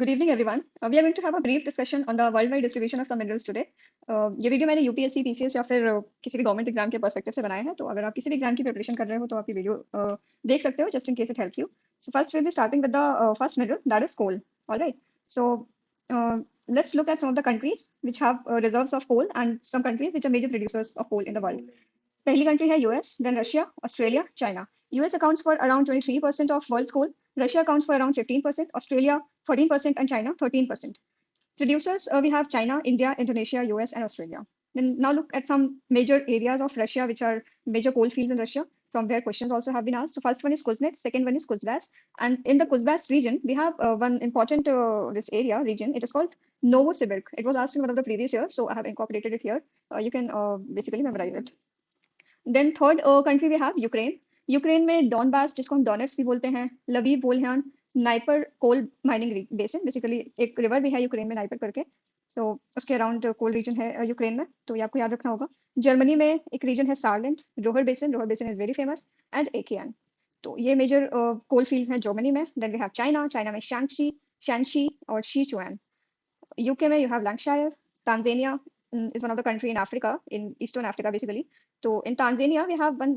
Good evening, everyone. We are going to have a brief discussion on the worldwide distribution of some minerals today. ये video मैंने UPSC PCS या फिर किसी भी government exam के perspective से बनाया है, तो अगर आप किसी भी एग्जाम की प्रिपरेशन कर रहे हो तो आप ये वीडियो देख सकते हो just in case it helps you. So first will be starting with the first mineral that is coal. Alright. So let's look at some of the countries which have reserves of coal and some countries which are major producers of coal in the world. पहली country है US, then Russia, Australia, China. US accounts for around 23% of world's coal, Russia accounts for around 15%, Australia 14%, and China 13%. Producers, we have China, India, Indonesia, US, and Australia. Then now look at some major areas of Russia, which are major coal fields in Russia, from where questions also have been asked. So first one is Kuznets, second one is Kuzbass. And in the Kuzbass region, we have one important this area region. It is called Novosibirsk. It was asked in one of the previous years, so I have incorporated it here. You can basically memorize it. Then third country we have Ukraine. Ukraine में Donbas, जिसको हम Donets भी बोलते हैं, Lviv, वोल्हान, Dnieper coal mining basin. Basically एक river भी है यूक्रेन में नाइपर करके, सो उसके अराउंड कोल रीजन है यूक्रेन में, तो ये आपको याद रखना होगा. जर्मनी में एक रीजन है Saarland, Ruhr basin is very famous, and Aachen. तो ये मेजर कोल फील्ड्स हैं जर्मनी में. Then we have China. China में शैंक्षी, शैनशी और शीचुआन. यूके में you have Lancashire. Tanzania is one of the country in Africa, in Eastern Africa basically. So in Tanzania, we have one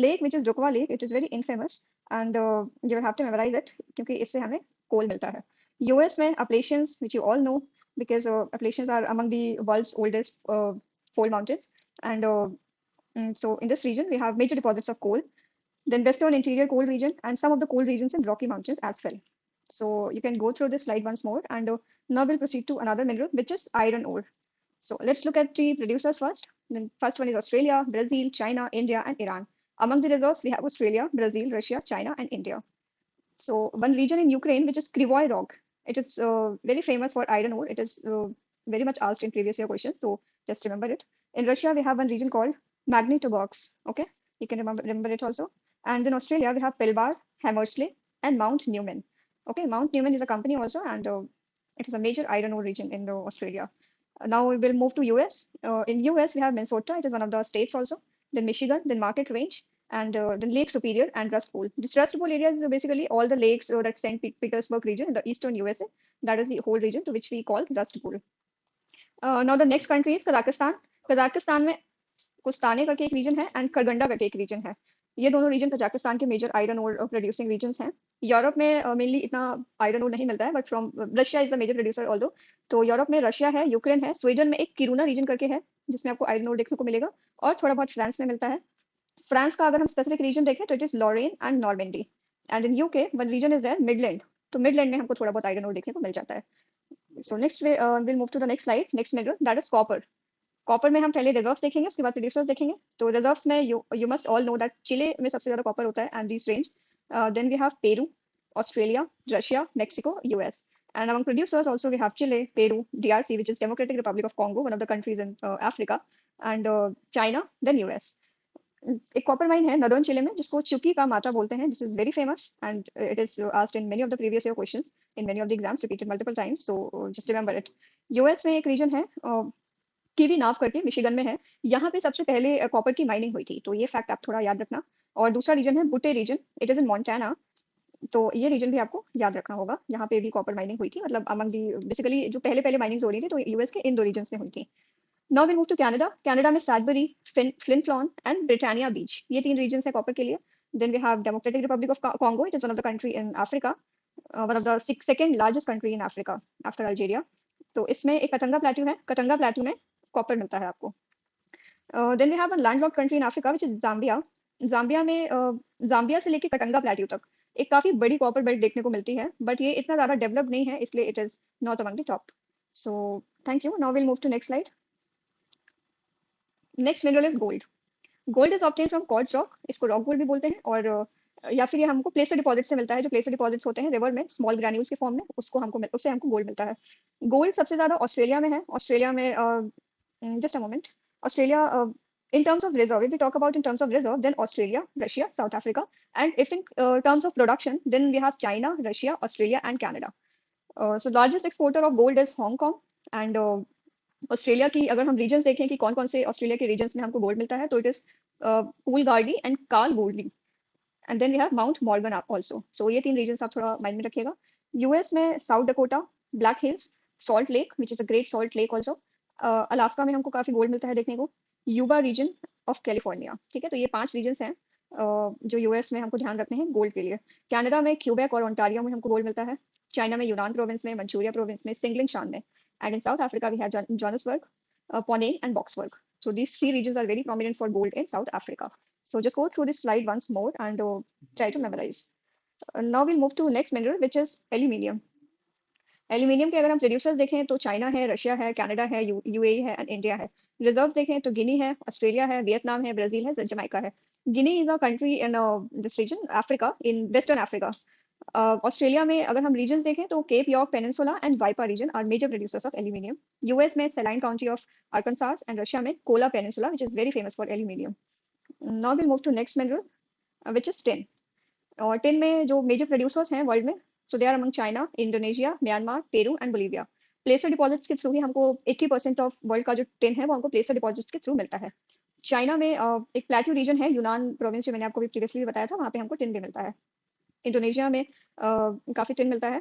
lake which is Rukwa Lake. It is very infamous, and you will have to memorize it क्योंकि इससे हमें coal मिलता है. US में Appalachians, which you all know because Appalachians are among the world's oldest coal mountains, and so in this region we have major deposits of coal. Then Western Interior Coal Region and some of the coal regions in Rocky Mountains as well. So you can go through this slide once more, and now we'll proceed to another mineral, which is iron ore. So let's look at the producers first. The first one is Australia, Brazil, China, India, and Iran. Among the reserves, we have Australia, Brazil, Russia, China, and India. So one region in Ukraine, which is Krivoy Rog, it is very famous for iron ore. It is very much asked in previous year questions, so just remember it. In Russia, we have one region called Magnitogorsk. Okay, you can remember it also. And in Australia, we have Pilbara, Hammersley, and Mount Newman. Okay, Mount Newman is a company also, and it is a major iron ore region in Australia. Now we will move to US. In US, we have Minnesota. It is one of the states also. Then Michigan, then Market Range, and then Lake Superior and Rust Bowl. This Rust Bowl area is basically all the lakes that St. Petersburg region in the eastern USA. That is the whole region to which we call Rust Bowl. Now the next country is Kazakhstan. Kazakhstan में कुस्ताने करके एक region है and करगंडा करके एक region है. ये दोनों region Kazakhstan के major iron ore producing regions हैं. यूरोप में मेनली इतना आयरन ओर नहीं मिलता है, but from Russia is the major producer although. तो यूरोप में रशिया है, यूक्रेन है, स्वीडन में एक किरूना रीजन करके है जिसमें आपको आयरन ओर देखने को मिलेगा, और थोड़ा बहुत फ्रांस में मिलता है. फ्रांस का अगर हम स्पेसिफिक रीजन देखें तो it is Lorraine and Normandy. And in UK one region is there Midland. तो मिडलैंड में हमको थोड़ा बहुत आयरन ओर देखने को मिल जाता है. So next will move to the next slide. Next mineral that is copper. Copper में हम पहले रिजर्व्स देखेंगे, उसके बाद प्रोड्यूसर्स देखेंगे. तो रिजर्व्स में you must all know that Chile में सबसे ज्यादा कॉपर होता है and this range. Then we have Peru, Australia, Russia, Mexico, US. And among producers also we have Chile, Peru, DRC, which is Democratic Republic of Congo, one of the countries in Africa, and China, then US. एक copper mine है northern चिले में जिसको चुकी का माता बोलते हैं. This is very famous and it is asked in many of the previous year questions in many of the exams, repeated multiple times, so just remember it. US में एक रीजन है कीवी नाव करके, मिशिगन में है. यहाँ पे सबसे पहले कॉपर की माइनिंग हुई थी, तो ये फैक्ट आप थोड़ा याद रखना. और दूसरा रीजन है Butte region, it is in Montana. तो ये रीजन भी आपको याद रखना होगा. यहाँ पे भी कॉपर माइनिंग हुई थी, मतलब अमंग दी बेसिकली जो पहले पहले माइनिंग हो रही थी तो यूएस के इन दो रीजन्स में हुई थी. Now will move to Canada. Canada में Sudbury, Flin Flon and Britannia Beach, ये तीन रीजन्स है कॉपर के लिए. Then we have Democratic Republic of Congo. It is one of the country in Africa, one of the second largest country in Africa after Algeria. तो इसमें एक Katanga plateau है. Katanga plateau में copper मिलता है आपको. Then we have a landlocked country in Africa which is Zambia. Zambia में Zambia से लेके कटंगा प्लेट्यू तक एक काफी बड़ी कॉपर बेल्ट देखने को मिलती है, बट ये इतना ज्यादा डेवलप्ड नहीं है, इसलिए it is not among the top. So thank you. Now will move to next slide. Next mineral is gold. Gold is obtain from quartz rock. इसको रॉक गोल्ड भी बोलते हैं, और या फिर ये हमको प्लेसर डिपॉजिट से मिलता है. जो प्लेसर डिपॉजिट्स होते हैं रिवर में स्मॉल ग्रैन्यूल्स के फॉर्म में, उससे हमको गोल्ड मिलता है. गोल्ड सबसे ज्यादा ऑस्ट्रेलिया में है. ऑस्ट्रेलिया में just a moment. Australia, in terms of reserve, if we talk about in terms of reserve, then Australia, Russia, South Africa, and if in terms of production, then we have China, Russia, Australia, and Canada. So largest exporter of gold is Hong Kong, and Australia की अगर हम regions देखें कि कौन कौन से Australia के regions में हमको गोल्ड मिलता है, तो it is Coolgardie and Kalgoorlie, and then we have Mount Morgan also. So ये तीन रीजन्स आप थोड़ा माइंड में रखिएगा. यूएस में south Dakota, black hills, salt lake which is a great salt lake also, Alaska में हमको काफ़ी गोल्ड मिलता है देखने को, यूबा रीजन ऑफ कैलिफोर्निया, ठीक है, तो ये 5 रीजन्स हैं जो यूएस में हमको ध्यान रखने हैं गोल्ड के लिए। कनाडा में क्यूबेक और ओंटारियो में हमको गोल्ड मिलता है। चाइना में यूनान प्रोविंस में, मंचूरिया प्रोविंस में, सिंगलिंग शान में, and in South Africa we have Johannesburg, Ponane and Boxburg. So these 3 regions are very prominent for gold in South Africa. So just go through this slide once more and try to memorize. Now we'll move to next mineral which is aluminium. Aluminium के अगर हम producers देखें तो China है, Russia है, Canada है, UAE है and India है। रिजर्व्स देखें तो गिनी है, ऑस्ट्रेलिया है, वियतनाम है, ब्राजील है, जमैका है। Guinea is a country in this region Africa, in western Africa. Australia में अगर हम रीजन देखें तो Cape York peninsula and Weipa region are major producers of aluminium. US में Saline County of Arkansas and Russia में Kola peninsula which is very famous for aluminium. Now will move to next mineral which is tin. और tin में जो major producers हैं world में, so they are among China, Indonesia, Myanmar, Peru and Bolivia. Placer deposits के through ही हमको 80% of world का जो टिन है वो हमको प्लेसर डिपॉजिट्स के थ्रू मिलता है। चाइना में एक प्लेट्यू रीजन है, यूनान प्रोविंस जो मैंने आपको भी प्रीवियसली बताया था, वहाँ पे हमको टिन भी मिलता है। इंडोनेशिया में काफ़ी टिन मिलता है।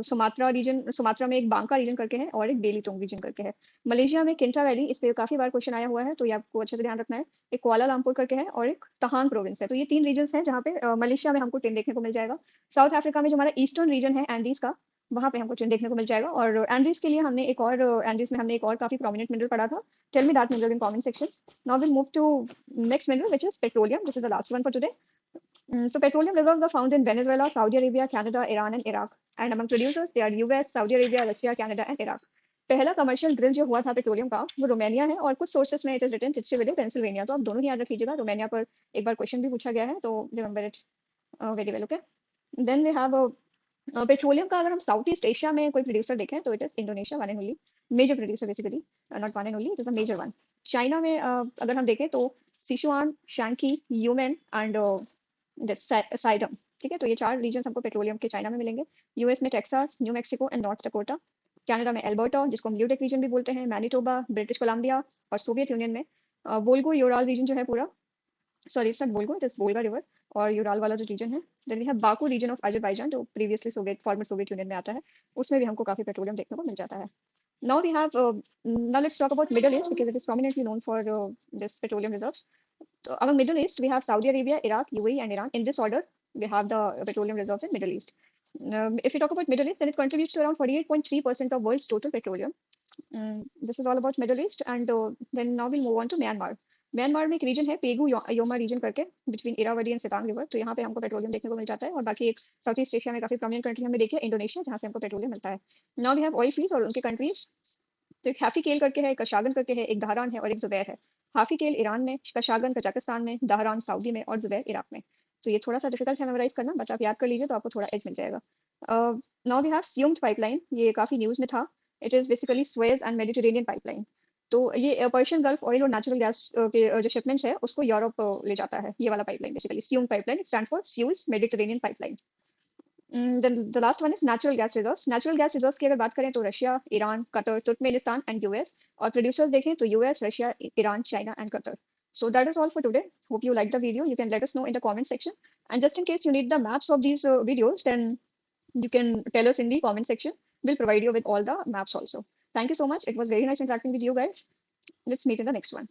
सुमात्रा में एक बांका रीजन करके है और एक बेलीटोंग रीजन करके है। मलेशिया में किंटा वैली, इस पे काफ़ी बार क्वेश्चन आया हुआ है तो ये आपको अच्छे से ध्यान रखना है। एक कुआलालंपुर करके है और एक तहांग प्रोविंस है। तो ये 3 रीजन्स हैं जहाँ पे मलेशिया में हमको टिन देखने को मिल जाएगा। साउथ अफ्रीका में जो हमारा ईस्टर्न रीजन है एंडीज का, वहाँ पे हमको टिन देखने को मिल जाएगा। और एंडीज के लिए हमने एक और एंडीज में हमने एक और काफ़ी प्रोमिनेंट मिनरल पढ़ा था। Tell me that mineral in comment sections. Now will move to next mineral which is petroleum. This is the last one for today. So petroleum reserves are found in Venezuela, Saudi Arabia, Canada, Iran, and Iraq. And among producers, they are US, Saudi Arabia, Russia, Canada, and Iraq. पहला commercial drill जो हुआ था petroleum का वो Romania है और कुछ sources में इट इज रिटन टिट्सीविले पेंसिल्वेनिया। तो आप दोनों ही याद रख लीजिएगा, रोमानिया पर एक बार क्वेश्चन भी पूछा गया है तो remember it very well. Okay, then we have petroleum का अगर हम साउथ ईस्ट एशिया में कोई प्रोड्यूसर देखें तो it is Indonesia, one and only major producer basically, not one and only, it is a major one. China में अगर हम देखें तो Sichuan, Shaanxi, Yumen and Tsaidam, ठीक है, तो ये 4 रीजन हमको पेट्रोलियम के चाइना में मिलेंगे। यूएस में Texas, New Mexico and North Dakota. Canada में एल्बर्टा जिसको हम ल्यूटेक रीजन भी बोलते हैं, मैनिटोबा, ब्रिटिश कोलंबिया, और सोवियत यूनियन में वोल्गो यूराल रीजन जो है पूरा, sorry it's not Volgo, it is Volga river और यूराल वाला जो रीजन है। Then we have Baku region of Azerbaijan जो previously Soviet former Soviet Union में आता है, उसमें भी हमको काफी पेट्रोलियम देखने को मिल जाता है। Now we have now let's talk about Middle East because it is prominently known for this petroleum reserves. So among Middle East, we have Saudi Arabia, Iraq, UAE, and Iran. In this order, we have the petroleum reserves in Middle East. If we talk about Middle East, then it contributes to around 48.3% of world's total petroleum. This is all about Middle East, and then now we'll move on to Myanmar. Myanmar में एक region है Pegu Yoma reason करके, between Irrawaddy and Sitang river, तो यहाँ पे हमको petroleum देखने को मिल जाता है। और बाकी एक साउथ ईस्ट एशिया में काफी प्रोमिनेंट कंट्री हमने देखी है इंडोनेशिया, जहाँ से हमको पेट्रोलियम मिलता है। Now we have oil fields और उनके कंट्रीज। तो एक हाफी केल करके है, एक कशागन करके है, एक दहरान है और एक जुबैर है। हाफी केल ईरान में, कशागन कजाकिस्तान में, दहरान सऊदी में और जुबैर इराक में। तो ये थोड़ा सा डिफिकल्ट है मेमोराइज करना, बट आप याद कर लीजिए तो आपको थोड़ा एज मिल जाएगा। नाउ वी हैव स्यूम्ड पाइपलाइन, ये काफी न्यूज में था। It is basically Suez and Mediterranean pipeline. तो ये पर्शियन गल्फ ऑयल और नेचुरल गैस के जो शिपमेंट्स है उसको यूरोप ले जाता है, ये वाला pipeline basically Sumed pipeline, stand for Suez Mediterranean pipeline. Then the last one is natural gas reserves. Natural gas reserves की अगर बात करें तो Russia, Iran, Qatar, Turkmenistan and US. और प्रोड्यूसर्स देखें तो US, Russia, Iran, China and Qatar. So that is all for today. Hope you liked the video. You can let us know in the comment section. And just in case you need the maps of these videos, then you can tell us in the comment section. We'll provide you with all the maps also. Thank you so much. It was very nice interacting with you guys. Let's meet in the next one.